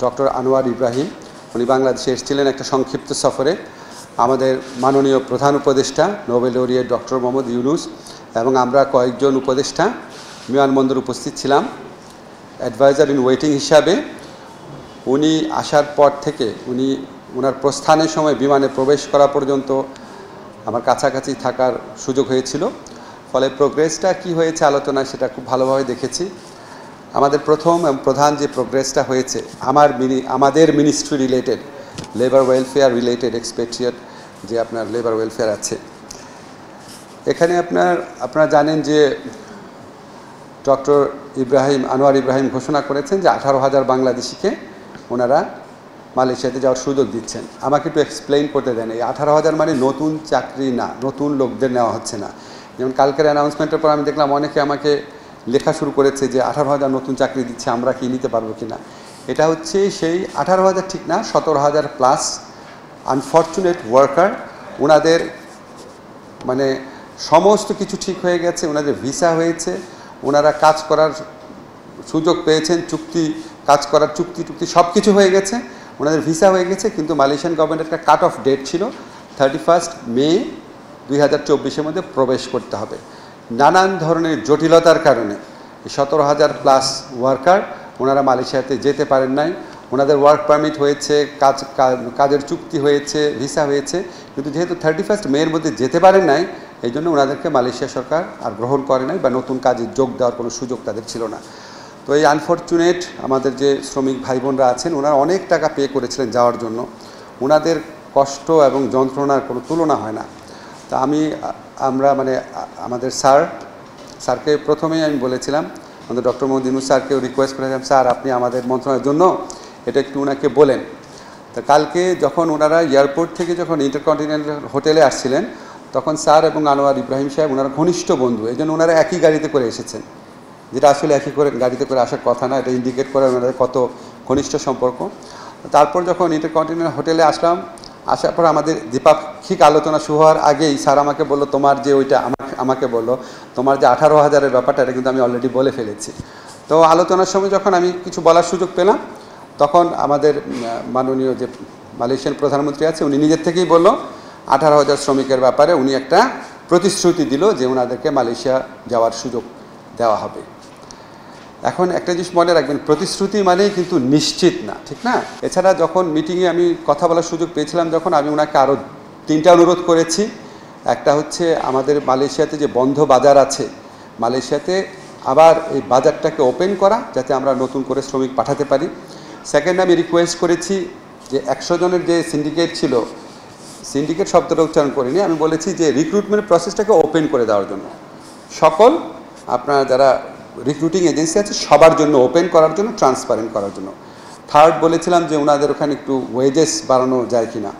Doctor Anwar Ibrahim, উনি বাংলাদেশে এসেছিলেন একটা সংক্ষিপ্ত সফরে। আমাদের মাননীয় প্রধান উপদেষ্টা Nobel laureate doctor Mohammad Yunus এবং আমরা কয়েকজন উপদেষ্টা বিমানবন্দর উপস্থিত ছিলাম অ্যাডভাইজার ইন ওয়েটিং হিসাবে। উনি আসার পর থেকে ওনার প্রস্থানের সময় বিমানে প্রবেশ করা পর্যন্ত আমার কাছাকাছি থাকার সুযোগ হয়েছিল। ফলে প্রোগ্রেসটা কি হয়েছে আলোচনায় সেটা খুব ভালোভাবে দেখেছি। আমাদের প্রথম এবং প্রধান যে প্রোগ্রেসটা হয়েছে আমাদের ministry related labour welfare related এক্সপেট্রিয়েট যে আপনার লেবার ওয়েলফেয়ার আছে, এখানে আপনারা জানেন যে ডক্টর আনোয়ার ইব্রাহিম ঘোষণা করেছেন যে 18,000 বাংলাদেশিকে ওনারা মালয়েশিয়াতে যাওয়ার সুযোগ দিচ্ছেন। আমাকে একটু এক্সপ্লেইন করতে দেন, এই 18,000 মানে নতুন চাকরি না, নতুন লোকদের নেওয়া হচ্ছে না। যেমন কালকের অ্যানাউন্সমেন্টের পর আমি দেখলাম অনেকে আমাকে লেখা শুরু করেছে যে 18,000 নতুন চাকরি দিচ্ছে, আমরা কি নিতে পারবো কি না। এটা হচ্ছে সেই 18,000 ঠিক না, 17,000 প্লাস আনফর্চুনেট ওয়ার্কার। ওনাদের মানে সমস্ত কিছু ঠিক হয়ে গেছে, ওনাদের ভিসা হয়েছে, ওনারা কাজ করার সুযোগ পেয়েছেন, কাজ করার চুক্তি সব কিছু হয়ে গেছে, ওনাদের ভিসা হয়ে গেছে। কিন্তু মালয়েশিয়ান গভর্নমেন্টের একটা কাট অফ ডেট ছিল 31 মে 2024-এর মধ্যে প্রবেশ করতে হবে। নানান ধরনের জটিলতার কারণে 17,000 প্লাস ওয়ার্কার ওনারা মালয়েশিয়াতে যেতে পারেন নাই। ওনাদের ওয়ার্ক পারমিট হয়েছে, কাজের চুক্তি হয়েছে, ভিসা হয়েছে, কিন্তু যেহেতু 31 মের মধ্যে যেতে পারেন নাই, এই জন্য ওনাদেরকে মালয়েশিয়া সরকার আর গ্রহণ করে নাই বা নতুন কাজে যোগ দেওয়ার কোনো সুযোগ তাদের ছিল না। তো এই আনফর্চুনেট আমাদের যে শ্রমিক ভাই বোনরা আছেন, ওনারা অনেক টাকা পে করেছিলেন যাওয়ার জন্য। ওনাদের কষ্ট এবং যন্ত্রণার কোনো তুলনা হয় না। তা আমরা আমাদের স্যারকে প্রথমেই আমি বলেছিলাম, আমাদের ডক্টর মোহাম্মদ ইউনুস স্যারকেও রিকোয়েস্ট করেছিলাম, স্যার আপনি আমাদের মন্ত্রণালয়ের জন্য এটা একটু ওনাকে বলেন। তা কালকে যখন ওনারা এয়ারপোর্ট থেকে যখন ইন্টারকন্টিনেন্টাল হোটেলে আসছিলেন, তখন স্যার এবং আনোয়ার ইব্রাহিম সাহেব ওনারা ঘনিষ্ঠ বন্ধু, এই জন্য ওনারা একই গাড়িতে করে এসেছেন, যেটা আসলে গাড়িতে করে আসার কথা না। এটা ইন্ডিকেট করে ওনাদের কত ঘনিষ্ঠ সম্পর্ক। তারপর যখন ইন্টারকন্টিনেন্টাল হোটেলে আসার পর আমাদের দ্বিপাক্ষিক আলোচনা শুরু হওয়ার আগেই স্যার আমাকে বললো, তোমার যে আমাকে বললো তোমার যে 18,000-এর ব্যাপারটা, এটা কিন্তু আমি অলরেডি বলে ফেলেছি। তো আলোচনার সময় যখন আমি কিছু বলার সুযোগ পেলাম, তখন আমাদের মাননীয় যে মালয়েশিয়ান প্রধানমন্ত্রী আছে, উনি নিজের থেকেই বললো 18,000 শ্রমিকের ব্যাপারে উনি একটা প্রতিশ্রুতি দিল যে ওনাদেরকে মালয়েশিয়া যাওয়ার সুযোগ দেওয়া হবে। এখন একটা জিনিস মনে রাখবেন, প্রতিশ্রুতি মানেই কিন্তু নিশ্চিত না, ঠিক না? এছাড়া যখন মিটিংয়ে আমি কথা বলার সুযোগ পেয়েছিলাম, যখন আমি ওনাকে আরও 3টা অনুরোধ করেছি। একটা হচ্ছে আমাদের মালয়েশিয়াতে যে বন্ধ বাজার আছে, মালয়েশিয়াতে আবার এই বাজারটাকে ওপেন করা, যাতে আমরা নতুন করে শ্রমিক পাঠাতে পারি। সেকেন্ড, আমি রিকোয়েস্ট করেছি যে 100 জনের যে সিন্ডিকেট ছিল, সিন্ডিকেট শব্দটা উচ্চারণ করিনি, আমি বলেছি যে রিক্রুটমেন্ট প্রসেসটাকে ওপেন করে দেওয়ার জন্য, সকল আপনারা যারা রিক্রুটিং এজেন্সি আছে সবার জন্য ওপেন করার জন্য, ট্রান্সপারেন্ট করার জন্য। থার্ড, বলেছিলাম যে ওনাদের ওখানে একটু ওয়েজেস বাড়ানো যায় কিনা।